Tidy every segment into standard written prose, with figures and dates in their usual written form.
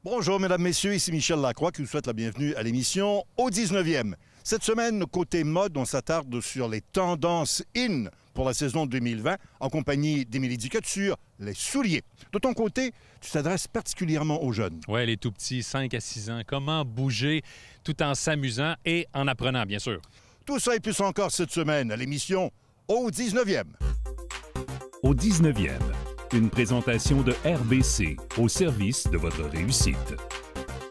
Bonjour, mesdames, messieurs, ici Michel Lacroix qui vous souhaite la bienvenue à l'émission Au 19e. Cette semaine, côté mode, on s'attarde sur les tendances in pour la saison 2020 en compagnie d'Émilie Duquette sur les souliers. De ton côté, tu t'adresses particulièrement aux jeunes. Oui, les tout-petits, 5 à 6 ans. Comment bouger tout en s'amusant et en apprenant, bien sûr. Tout ça et plus encore cette semaine à l'émission Au 19e. Au 19e, une présentation de RBC au service de votre réussite.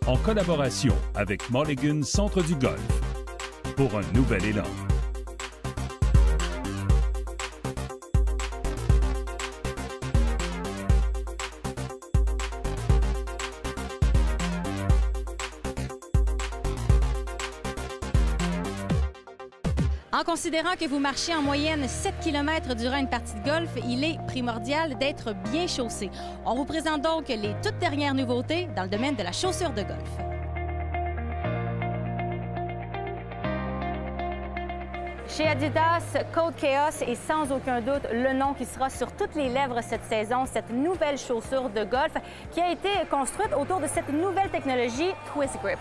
En collaboration avec Mulligan Centre du Golf. Pour un nouvel élan. En considérant que vous marchez en moyenne 7 km durant une partie de golf, il est primordial d'être bien chaussé. On vous présente donc les toutes dernières nouveautés dans le domaine de la chaussure de golf. Chez Adidas, Code Chaos est sans aucun doute le nom qui sera sur toutes les lèvres cette saison, cette nouvelle chaussure de golf qui a été construite autour de cette nouvelle technologie Twist Grip.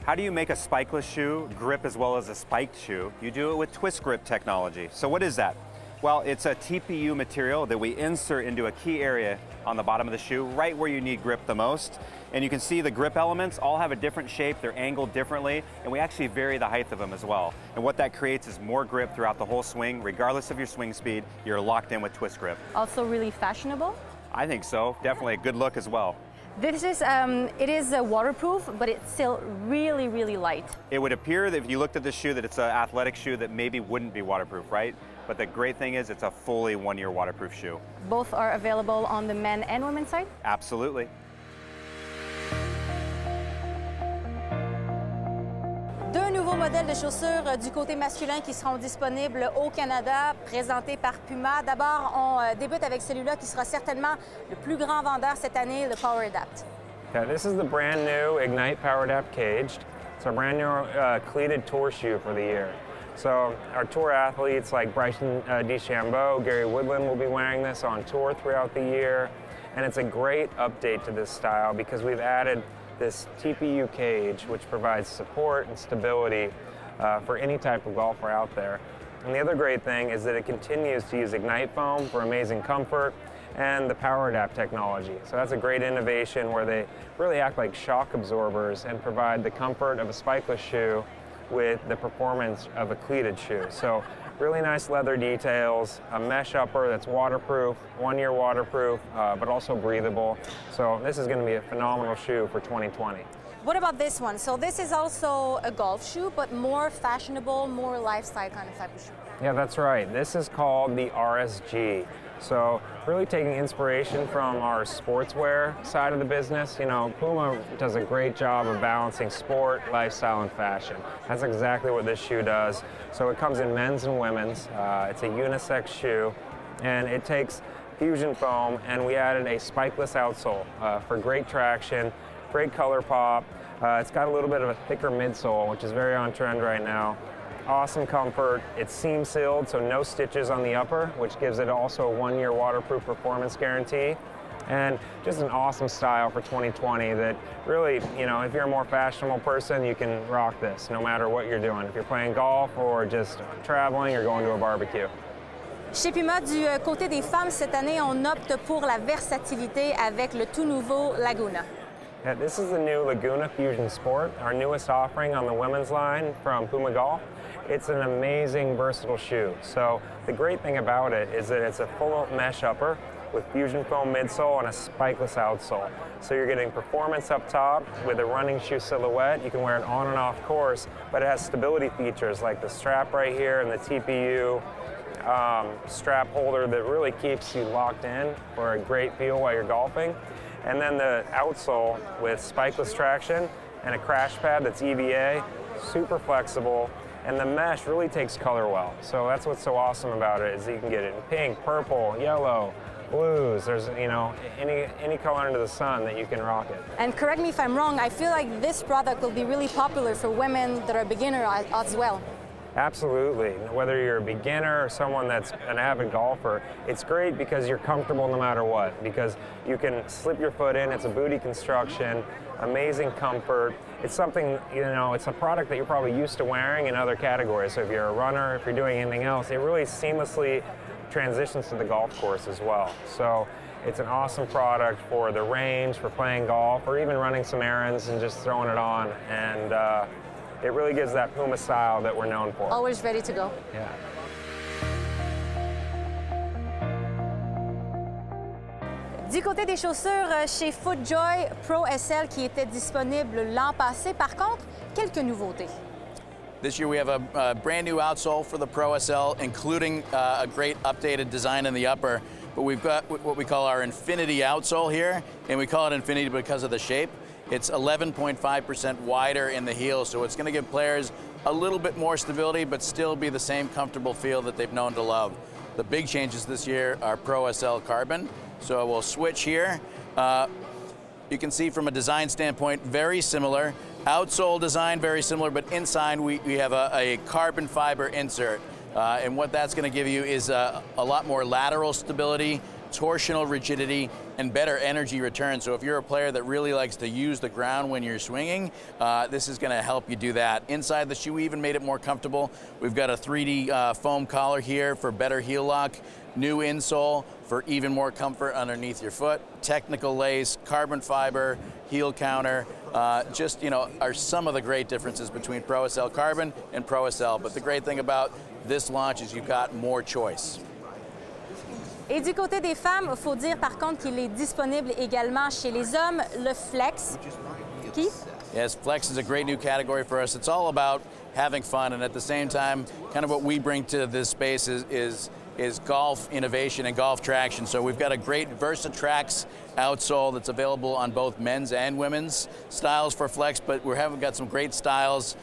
How do you make a spikeless shoe grip as well as a spiked shoe? You do it with twist grip technology. So what is that? Well, it's a TPU material that we insert into a key area on the bottom of the shoe, right where you need grip the most. And you can see the grip elements all have a different shape, they're angled differently, and we actually vary the height of them as well. And what that creates is more grip throughout the whole swing. Regardless of your swing speed, you're locked in with twist grip. Also really fashionable? I think so. Definitely a good look as well. This is, it is waterproof, but it's still really, really light. It would appear that if you looked at this shoe that it's an athletic shoe that maybe wouldn't be waterproof, right? But the great thing is it's a fully one-year waterproof shoe. Both are available on the men and women's side? Absolutely. Deux nouveaux modèles de chaussures du côté masculin qui seront disponibles au Canada, présentés par Puma. D'abord, on débute avec celui-là qui sera certainement le plus grand vendeur cette année, le Power Adapt. Yeah, this is the brand new Ignite Power Adapt Caged. It's our brand new cleated tour shoe for the year. So our tour athletes like Bryson DeChambeau, Gary Woodland will be wearing this on tour throughout the year. And it's a great update to this style because we've added this TPU cage, which provides support and stability for any type of golfer out there. And the other great thing is that it continues to use Ignite foam for amazing comfort and the Power Adapt technology. So that's a great innovation where they really act like shock absorbers and provide the comfort of a spikeless shoe with the performance of a cleated shoe. So really nice leather details, a mesh upper that's waterproof, one-year waterproof, but also breathable. So this is going to be a phenomenal shoe for 2020. What about this one? So this is also a golf shoe, but more fashionable, more lifestyle kind of type of shoe. Yeah, that's right. This is called the RSG. So really taking inspiration from our sportswear side of the business. You know, Puma does a great job of balancing sport, lifestyle, and fashion. That's exactly what this shoe does. So it comes in men's and women's. It's a unisex shoe, and it takes fusion foam, and we added a spikeless outsole for great traction, great color pop. It's got a little bit of a thicker midsole, which is very on trend right now. Awesome comfort. It's seam sealed, so no stitches on the upper, which gives it also a one-year waterproof performance guarantee. And just an awesome style for 2020 that really, you know, if you're a more fashionable person, you can rock this no matter what you're doing. If you're playing golf or just traveling or going to a barbecue. Chez Puma, du côté des femmes, cette année, on opte pour la versatilité avec le tout nouveau Laguna. Yeah, this is the new Laguna Fusion Sport, our newest offering on the women's line from Puma Golf. It's an amazing, versatile shoe. So the great thing about it is that it's a full mesh upper with fusion foam midsole and a spikeless outsole. So you're getting performance up top with a running shoe silhouette. You can wear it on and off course, but it has stability features like the strap right here and the TPU strap holder that really keeps you locked in for a great feel while you're golfing. And then the outsole with spikeless traction and a crash pad that's EVA, super flexible, and the mesh really takes color well. So that's what's so awesome about it is that you can get it in pink, purple, yellow, blues. There's, you know, any color under the sun that you can rock it. And correct me if I'm wrong, I feel like this product will be really popular for women that are beginner as well. Absolutely. Whether you're a beginner or someone that's an avid golfer, it's great because you're comfortable no matter what, because you can slip your foot in. It's a booty construction, amazing comfort. It's something, you know, it's a product that you're probably used to wearing in other categories. So if you're a runner, if you're doing anything else, it really seamlessly transitions to the golf course as well. So it's an awesome product for the range, for playing golf, or even running some errands and just throwing it on. And it really gives that Puma style that we're known for. Always ready to go. Yeah. Du côté des chaussures, chez FootJoy Pro SL qui était disponible l'an passé, par contre, quelques nouveautés. This year we have a brand new outsole for the Pro SL, including a great updated design in the upper. But we've got what we call our Infinity outsole here, and we call it Infinity because of the shape. It's 11.5% wider in the heel, so it's going to give players a little bit more stability, but still be the same comfortable feel that they've known to love. The big changes this year are Pro SL Carbon. So we'll switch here. You can see from a design standpoint, very similar. Outsole design, very similar, but inside we have a carbon fiber insert. And what that's going to give you is a lot more lateral stability, torsional rigidity, and better energy return. So if you're a player that really likes to use the ground when you're swinging, this is going to help you do that. Inside the shoe, we even made it more comfortable. We've got a 3D foam collar here for better heel lock, new insole for even more comfort underneath your foot, technical lace, carbon fiber, heel counter, just, you know, are some of the great differences between Pro SL Carbon and Pro SL. But the great thing about this launch is you've got more choice. Et du côté des femmes, il faut dire par contre qu'il est disponible également chez les hommes, le Flex. Keith? Yes, Flex is a great new category for us. It's all about having fun, and at the same time, kind of what we bring to this space is golf innovation and golf traction. So we've got a great Versatrax outsole that's available on both men's and women's styles for Flex, but we haven't got some great styles.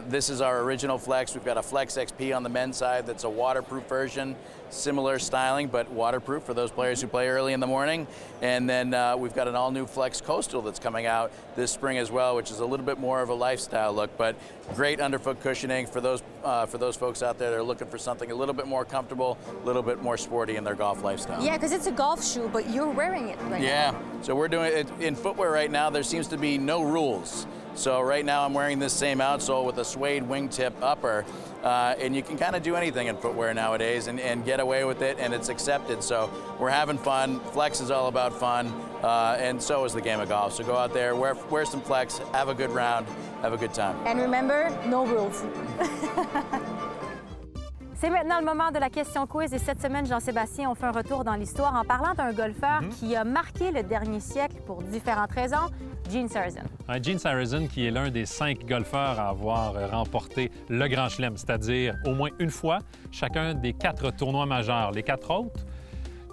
This is our original Flex. We've got a Flex XP on the men's side that's a waterproof version, similar styling, but waterproof for those players who play early in the morning. And then we've got an all-new Flex Coastal that's coming out this spring as well, which is a little bit more of a lifestyle look, but great underfoot cushioning for those folks out there that are looking for something a little bit more comfortable, a little bit more sporty in their golf lifestyle. Yeah, because it's a golf shoe, but you're wearing it right now. Yeah, so we're doing it in footwear right now. There seems to be no rules. So right now I'm wearing this same outsole with a suede wingtip upper, and you can kind of do anything in footwear nowadays and get away with it, and it's accepted. So we're having fun. Flex is all about fun, and so is the game of golf. So go out there, wear some Flex, have a good round, have a good time. And remember, no rules. C'est maintenant le moment de la question quiz et cette semaine, Jean-Sébastien, on fait un retour dans l'histoire en parlant d'un golfeur qui a marqué le dernier siècle pour différentes raisons, Gene Sarazen. Gene Sarazen qui est l'un des 5 golfeurs à avoir remporté le Grand Chelem, c'est-à-dire au moins une fois chacun des 4 tournois majeurs. Les 4 autres,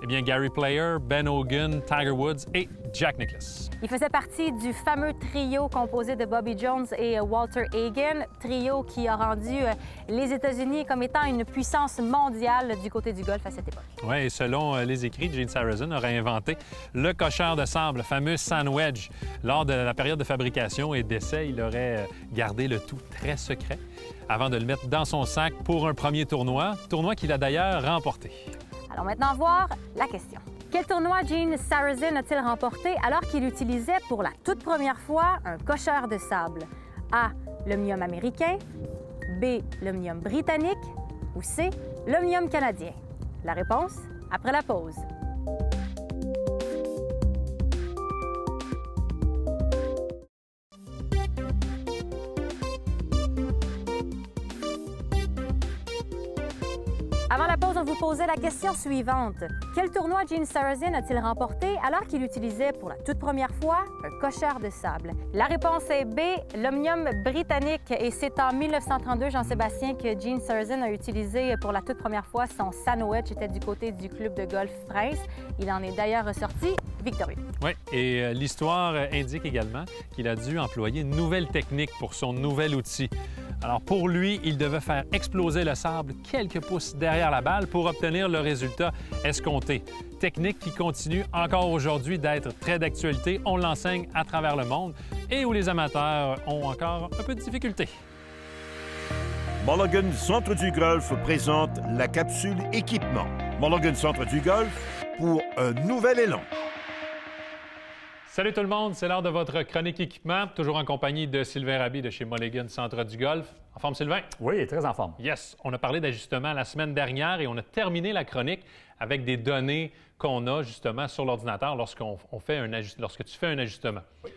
eh bien Gary Player, Ben Hogan, Tiger Woods et Jack Nicklaus. Il faisait partie du fameux trio composé de Bobby Jones et Walter Hagen, trio qui a rendu les États-Unis comme étant une puissance mondiale du côté du golf à cette époque. Oui, et selon les écrits, Gene Sarazen aurait inventé le cocheur de sable, le fameux sand wedge. Lors de la période de fabrication et d'essai, il aurait gardé le tout très secret avant de le mettre dans son sac pour un premier tournoi qu'il a d'ailleurs remporté. Alors maintenant, voir la question. Quel tournoi Gene Sarazen a-t-il remporté alors qu'il utilisait pour la toute première fois un cocheur de sable? A. L'omnium américain, B. L'omnium britannique ou C. L'omnium canadien? La réponse après la pause. Avant la pause, on vous posait la question suivante. Quel tournoi Gene Sarazen a-t-il remporté alors qu'il utilisait pour la toute première fois un cocheur de sable? La réponse est B, l'omnium britannique. Et c'est en 1932, Jean-Sébastien, que Gene Sarazen a utilisé pour la toute première fois son sand wedge. C'était du côté du club de golf Prince. Il en est d'ailleurs ressorti victorieux. Oui, et l'histoire indique également qu'il a dû employer une nouvelle technique pour son nouvel outil. Alors pour lui, il devait faire exploser le sable quelques pouces derrière la balle pour obtenir le résultat escompté. Technique qui continue encore aujourd'hui d'être très d'actualité. On l'enseigne à travers le monde et où les amateurs ont encore un peu de difficulté. Mulligan Centre du Golf présente la capsule équipement. Mulligan Centre du Golf pour un nouvel élan. Salut tout le monde, c'est l'heure de votre chronique équipement, toujours en compagnie de Sylvain Raby de chez Mulligan Centre du Golf. En forme, Sylvain? Oui, très en forme. Yes, on a parlé d'ajustement la semaine dernière et on a terminé la chronique avec des données qu'on a justement sur l'ordinateur lorsque tu fais un ajustement. Oui.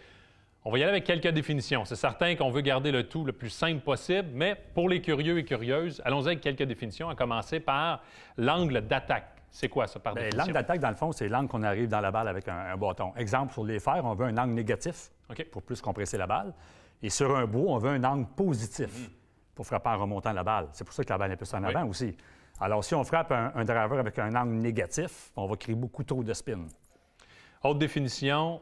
On va y aller avec quelques définitions. C'est certain qu'on veut garder le tout le plus simple possible, mais pour les curieux et curieuses, allons-y avec quelques définitions, à commencer par l'angle d'attaque. C'est quoi ça par définition? L'angle d'attaque, dans le fond, c'est l'angle qu'on arrive dans la balle avec un bâton. Exemple, sur les fers, on veut un angle négatif pour plus compresser la balle. Et sur un bout, on veut un angle positif pour frapper en remontant la balle. C'est pour ça que la balle est plus en avant aussi. Alors, si on frappe un driver avec un angle négatif, on va créer beaucoup trop de spin. Autre définition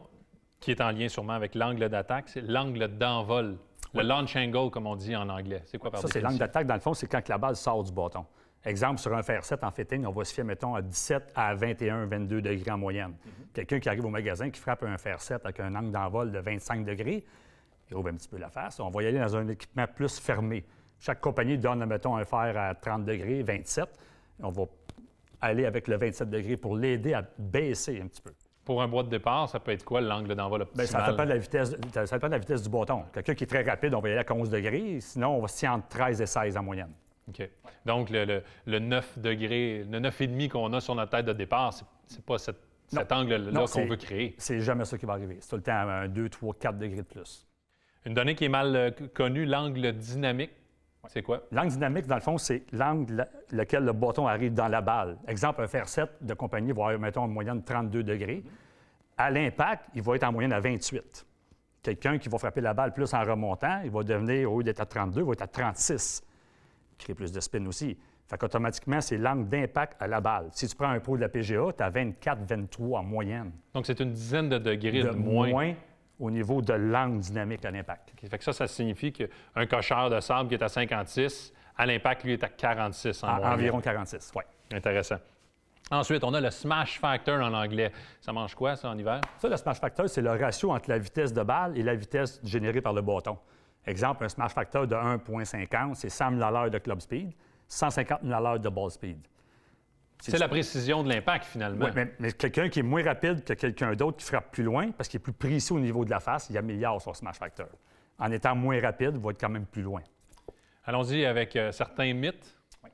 qui est en lien sûrement avec l'angle d'attaque, c'est l'angle d'envol. Le launch angle, comme on dit en anglais. C'est quoi par définition? Ça, c'est l'angle d'attaque. Dans le fond, c'est quand la balle sort du bâton. Exemple, sur un fer 7 en fitting, on va se fier, mettons, à 17 à 21, 22 degrés en moyenne. Quelqu'un qui arrive au magasin, qui frappe un fer 7 avec un angle d'envol de 25 degrés, il ouvre un petit peu la face. On va y aller dans un équipement plus fermé. Chaque compagnie donne, mettons, un fer à 30 degrés, 27. On va aller avec le 27 degrés pour l'aider à baisser un petit peu. Pour un bois de départ, ça peut être quoi l'angle d'envol optimal? Bien, ça dépend de la vitesse du bâton. Quelqu'un qui est très rapide, on va y aller à 11 degrés. Sinon, on va se tirer entre 13 et 16 en moyenne. OK. Donc, le 9 degrés, le 9,5 qu'on a sur notre tête de départ, c'est pas cet angle-là qu'on veut créer. C'est jamais ça qui va arriver. C'est tout le temps un 2, 3, 4 degrés de plus. Une donnée qui est mal connue, l'angle dynamique, c'est quoi? L'angle dynamique, dans le fond, c'est l'angle lequel le bâton arrive dans la balle. Exemple, un fer 7 de compagnie va avoir, mettons, en moyenne 32 degrés. À l'impact, il va être en moyenne à 28. Quelqu'un qui va frapper la balle plus en remontant, il va devenir, au lieu d'être à 32, il va être à 36. Créer plus de spin aussi. Fait qu'automatiquement, c'est l'angle d'impact à la balle. Si tu prends un pro de la PGA, tu as 24, 23 en moyenne. Donc, c'est une dizaine de degrés de moins au niveau de l'angle dynamique à l'impact. Okay. Fait que ça signifie qu'un cocheur de sable qui est à 56, à l'impact, lui, est à 46 en moyenne. Environ 46, oui. Intéressant. Ensuite, on a le smash factor en anglais. Ça mange quoi, ça, en hiver? Ça, le smash factor, c'est le ratio entre la vitesse de balle et la vitesse générée par le bâton. Exemple, un smash factor de 1,50, c'est 100 000 à l'heure de club speed, 150 000 à l'heure de ball speed. C'est la précision de l'impact, finalement. Oui, mais quelqu'un qui est moins rapide que quelqu'un d'autre qui frappe plus loin, parce qu'il est plus précis au niveau de la face, il améliore son smash factor. En étant moins rapide, il va être quand même plus loin. Allons-y avec certains mythes. Oui.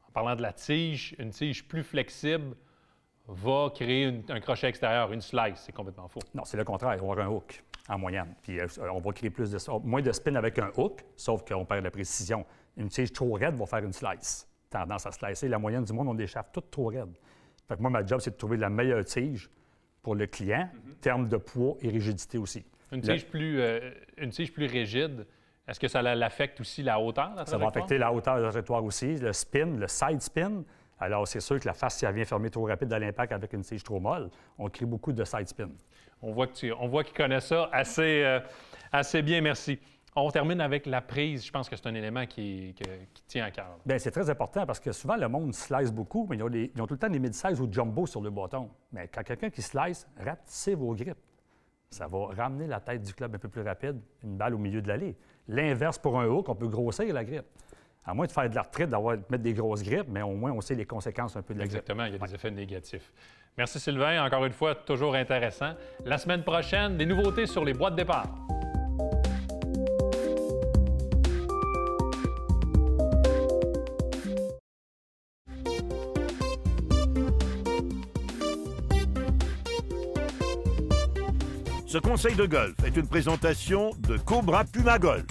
En parlant de la tige, une tige plus flexible va créer un crochet extérieur, une slice. C'est complètement faux. Non, c'est le contraire. On va avoir un hook en moyenne. Puis on va créer moins de spin avec un hook, sauf qu'on perd la précision. Une tige trop raide va faire une slice. Tendance à slicer. La moyenne du monde, on des shafts toutes trop raides. Fait que moi, ma job, c'est de trouver la meilleure tige pour le client, termes de poids et rigidité aussi. Une tige plus rigide, est-ce que ça l'affecte aussi la hauteur de la trajectoire? Ça va affecter la hauteur de la trajectoire aussi, le spin, le side spin. Alors, c'est sûr que la face, si elle vient fermer trop rapide à l'impact avec une tige trop molle, on crée beaucoup de side spin. On voit qu'il connaît ça assez bien, merci. On termine avec la prise. Je pense que c'est un élément qui tient à cœur. Bien, c'est très important parce que souvent, le monde slice beaucoup, mais ils ont tout le temps des mid-size ou jumbo sur le bâton. Mais quand quelqu'un qui slice, ratissez vos grippes. Ça va ramener la tête du club un peu plus rapide, une balle au milieu de l'allée. L'inverse pour un hook, on peut grossir la grippe. À moins de faire de l'arthrite, de mettre des grosses grippes, mais au moins, on sait les conséquences un peu de la grippe. Exactement, il y a des effets négatifs. Merci Sylvain, encore une fois, toujours intéressant. La semaine prochaine, des nouveautés sur les boîtes de départ. Ce conseil de golf est une présentation de Cobra Puma Golf.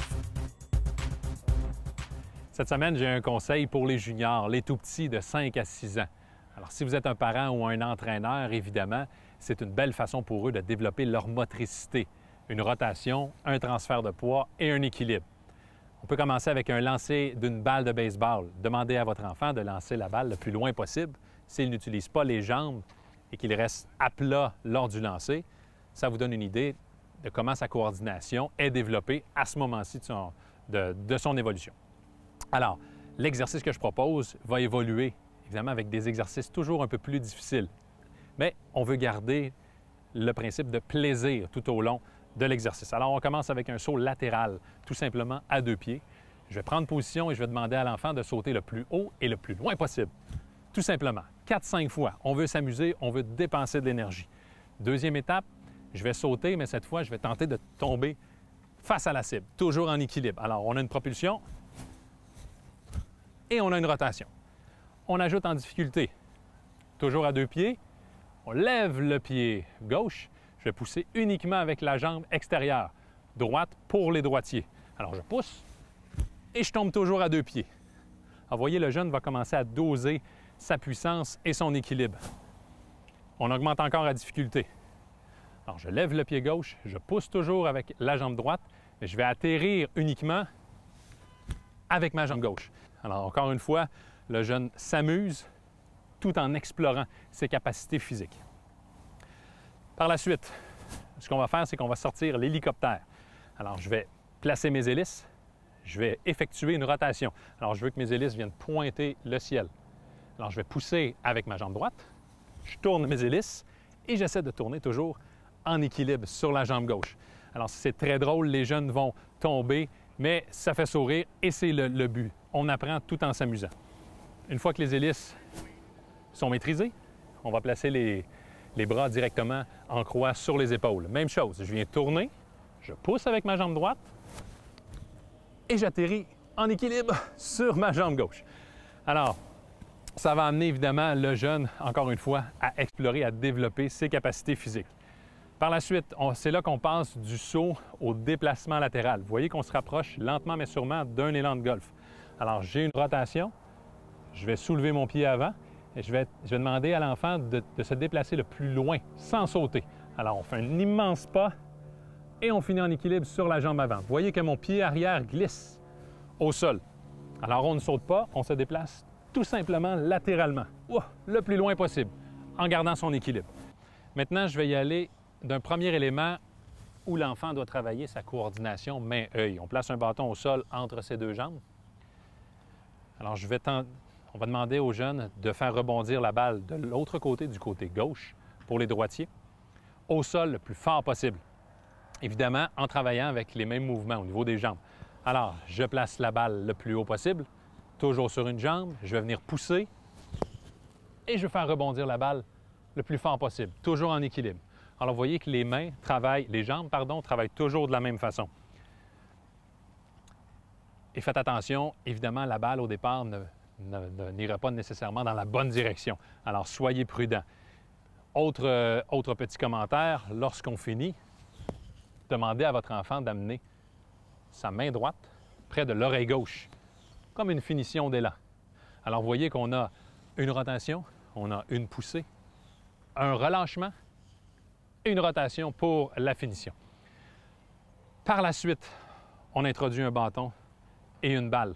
Cette semaine, j'ai un conseil pour les juniors, les tout-petits de 5 à 6 ans. Alors, si vous êtes un parent ou un entraîneur, évidemment, c'est une belle façon pour eux de développer leur motricité, une rotation, un transfert de poids et un équilibre. On peut commencer avec un lancer d'une balle de baseball. Demandez à votre enfant de lancer la balle le plus loin possible. S'il n'utilise pas les jambes et qu'il reste à plat lors du lancer, ça vous donne une idée de comment sa coordination est développée à ce moment-ci de son évolution. Alors, l'exercice que je propose va évoluer, évidemment, avec des exercices toujours un peu plus difficiles. Mais on veut garder le principe de plaisir tout au long de l'exercice. Alors, on commence avec un saut latéral, tout simplement à 2 pieds. Je vais prendre position et je vais demander à l'enfant de sauter le plus haut et le plus loin possible. Tout simplement, 4-5 fois. On veut s'amuser, on veut dépenser de l'énergie. Deuxième étape, je vais sauter, mais cette fois, je vais tenter de tomber face à la cible, toujours en équilibre. Alors, on a une propulsion et on a une rotation. On ajoute en difficulté, toujours à 2 pieds. On lève le pied gauche. Je vais pousser uniquement avec la jambe extérieure, droite pour les droitiers. Alors, je pousse et je tombe toujours à 2 pieds. Alors, vous voyez, le jeune va commencer à doser sa puissance et son équilibre. On augmente encore la difficulté. Alors, je lève le pied gauche, je pousse toujours avec la jambe droite, mais je vais atterrir uniquement avec ma jambe gauche. Alors, encore une fois, le jeune s'amuse tout en explorant ses capacités physiques. Par la suite, ce qu'on va faire, c'est qu'on va sortir l'hélicoptère. Alors, je vais placer mes hélices, je vais effectuer une rotation. Alors, je veux que mes hélices viennent pointer le ciel. Alors, je vais pousser avec ma jambe droite, je tourne mes hélices et j'essaie de tourner toujours en équilibre sur la jambe gauche. Alors, c'est très drôle, les jeunes vont tomber, mais ça fait sourire et c'est le but. On apprend tout en s'amusant. Une fois que les hélices sont maîtrisées, on va placer les bras directement en croix sur les épaules. Même chose, je viens tourner, je pousse avec ma jambe droite et j'atterris en équilibre sur ma jambe gauche. Alors, ça va amener évidemment le jeune, encore une fois, à explorer, à développer ses capacités physiques. Par la suite, c'est là qu'on passe du saut au déplacement latéral. Vous voyez qu'on se rapproche lentement mais sûrement d'un élan de golf. Alors, j'ai une rotation, je vais soulever mon pied avant et je vais demander à l'enfant de se déplacer le plus loin sans sauter. Alors, on fait un immense pas et on finit en équilibre sur la jambe avant. Vous voyez que mon pied arrière glisse au sol. Alors, on ne saute pas, on se déplace tout simplement latéralement, le plus loin possible, en gardant son équilibre. Maintenant, je vais y aller d'un premier élément où l'enfant doit travailler sa coordination main-œil. On place un bâton au sol entre ses 2 jambes. Alors, on va demander aux jeunes de faire rebondir la balle de l'autre côté, du côté gauche, pour les droitiers, au sol le plus fort possible. Évidemment, en travaillant avec les mêmes mouvements au niveau des jambes. Alors, je place la balle le plus haut possible, toujours sur une jambe, je vais venir pousser et je vais faire rebondir la balle le plus fort possible, toujours en équilibre. Alors, vous voyez que les jambes travaillent toujours de la même façon. Et faites attention, évidemment, la balle au départ n'ira pas nécessairement dans la bonne direction. Alors, soyez prudents. Autre petit commentaire, lorsqu'on finit, demandez à votre enfant d'amener sa main droite près de l'oreille gauche, comme une finition d'élan. Alors, vous voyez qu'on a une rotation, on a une poussée, un relâchement et une rotation pour la finition. Par la suite, on introduit un bâton et une balle.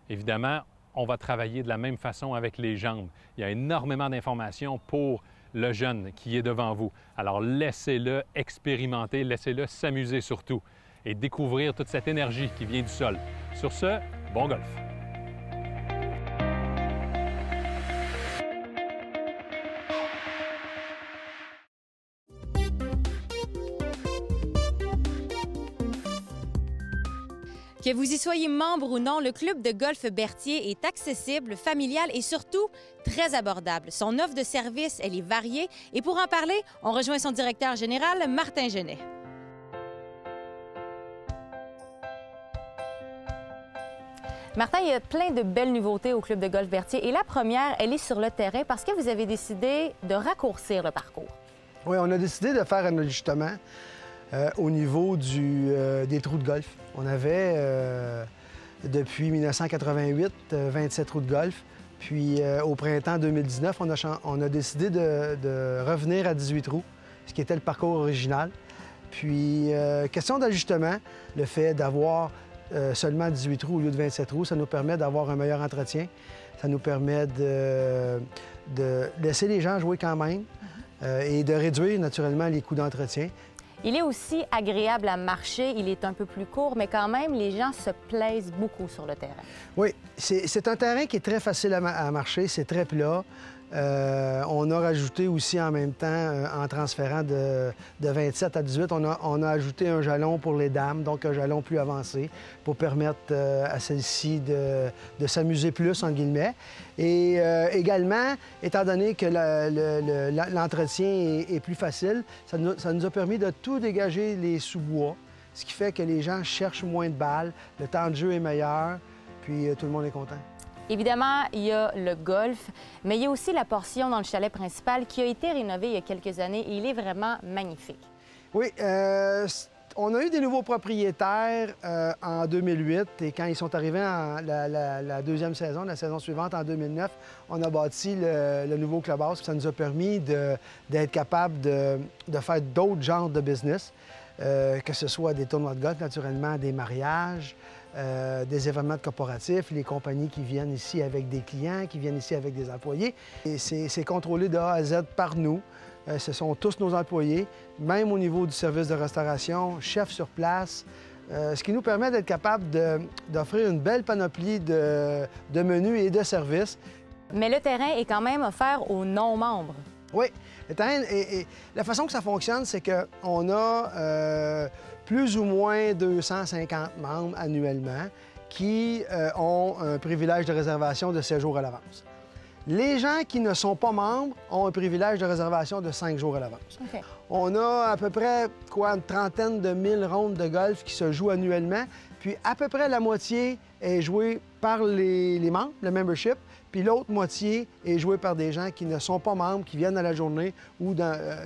Évidemment, on va travailler de la même façon avec les jambes. Il y a énormément d'informations pour le jeune qui est devant vous. Alors, laissez-le expérimenter, laissez-le s'amuser surtout et découvrir toute cette énergie qui vient du sol. Sur ce, bon golf! Que vous y soyez membre ou non, le club de golf Berthier est accessible, familial et surtout très abordable. Son offre de services, elle est variée et pour en parler, on rejoint son directeur général, Martin Genet. Martin, il y a plein de belles nouveautés au club de golf Berthier et la première, elle est sur le terrain parce que vous avez décidé de raccourcir le parcours. Oui, on a décidé de faire un ajustement au niveau des trous de golf. On avait, depuis 1988, 27 trous de golf. Puis au printemps 2019, on a décidé de revenir à 18 trous, ce qui était le parcours original. Puis, question d'ajustement, le fait d'avoir seulement 18 trous au lieu de 27 trous, ça nous permet d'avoir un meilleur entretien. Ça nous permet de laisser les gens jouer quand même et de réduire naturellement les coûts d'entretien. Il est aussi agréable à marcher, il est un peu plus court, mais quand même, les gens se plaisent beaucoup sur le terrain. Oui, c'est un terrain qui est très facile à marcher, c'est très plat. On a rajouté aussi en même temps, en transférant de 27 à 18, on a ajouté un jalon pour les dames, donc un jalon plus avancé pour permettre à celles-ci de s'amuser plus, en guillemets. Et également, étant donné que l'entretien est plus facile, ça nous a permis de tout dégager les sous-bois, ce qui fait que les gens cherchent moins de balles, le temps de jeu est meilleur, puis tout le monde est content. Évidemment, il y a le golf, mais il y a aussi la portion dans le chalet principal qui a été rénovée il y a quelques années et il est vraiment magnifique. Oui, on a eu des nouveaux propriétaires en 2008 et quand ils sont arrivés en la deuxième saison, la saison suivante, en 2009, on a bâti le nouveau clubhouse. Ça nous a permis d'être capable de faire d'autres genres de business, que ce soit des tournois de golf, naturellement, des mariages, des événements corporatifs, les compagnies qui viennent ici avec des clients, qui viennent ici avec des employés. Et c'est contrôlé de A à Z par nous. Ce sont tous nos employés, même au niveau du service de restauration, chef sur place, ce qui nous permet d'être capable d'offrir une belle panoplie de menus et de services. Mais le terrain est quand même offert aux non-membres. Oui, le terrain, la façon que ça fonctionne, c'est qu'on a plus ou moins 250 membres annuellement qui ont un privilège de réservation de 7 jours à l'avance. Les gens qui ne sont pas membres ont un privilège de réservation de 5 jours à l'avance. Okay. On a à peu près une trentaine de 1000 rondes de golf qui se jouent annuellement, puis à peu près la moitié est jouée par les membres, le membership, puis l'autre moitié est jouée par des gens qui ne sont pas membres, qui viennent à la journée ou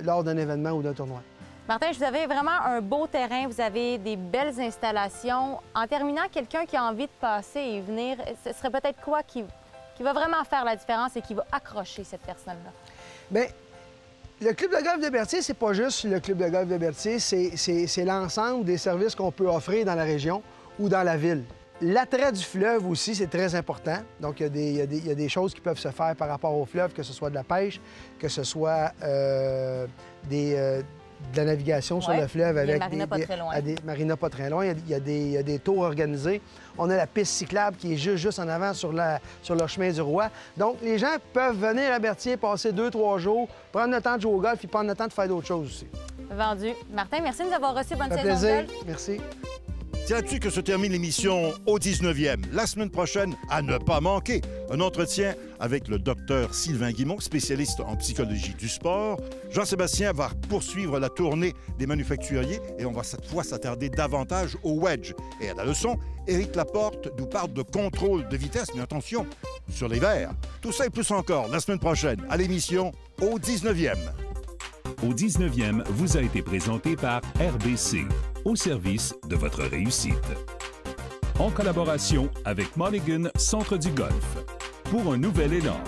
lors d'un événement ou d'un tournoi. Martin, vous avez vraiment un beau terrain, vous avez des belles installations. En terminant, quelqu'un qui a envie de passer et venir, ce serait peut-être quoi qui va vraiment faire la différence et qui va accrocher cette personne-là? Bien, le Club de golf de Berthier, c'est pas juste le Club de golf de Berthier, c'est l'ensemble des services qu'on peut offrir dans la région ou dans la ville. L'attrait du fleuve aussi, c'est très important. Donc, il y a des choses qui peuvent se faire par rapport au fleuve, que ce soit de la pêche, que ce soit de la navigation sur le fleuve avec des marinas pas très loin. Il y a des tours organisés. On a la piste cyclable qui est juste en avant sur le chemin du Roi. Donc, les gens peuvent venir à Berthier, passer 2-3 jours, prendre le temps de jouer au golf et prendre le temps de faire d'autres choses aussi. Vendu. Martin, merci de nous avoir reçus. Bonne saison de golf. Golf. Merci. C'est là-dessus que se termine l'émission au 19e. La semaine prochaine, à ne pas manquer, un entretien avec le docteur Sylvain Guimont, spécialiste en psychologie du sport. Jean-Sébastien va poursuivre la tournée des manufacturiers et on va cette fois s'attarder davantage au wedge. Et à la leçon, Éric Laporte nous parle de contrôle de vitesse, mais attention, sur les verres. Tout ça et plus encore la semaine prochaine à l'émission au 19e. Au 19e vous a été présenté par RBC, au service de votre réussite. En collaboration avec Mulligan Centre du Golf, pour un nouvel élan.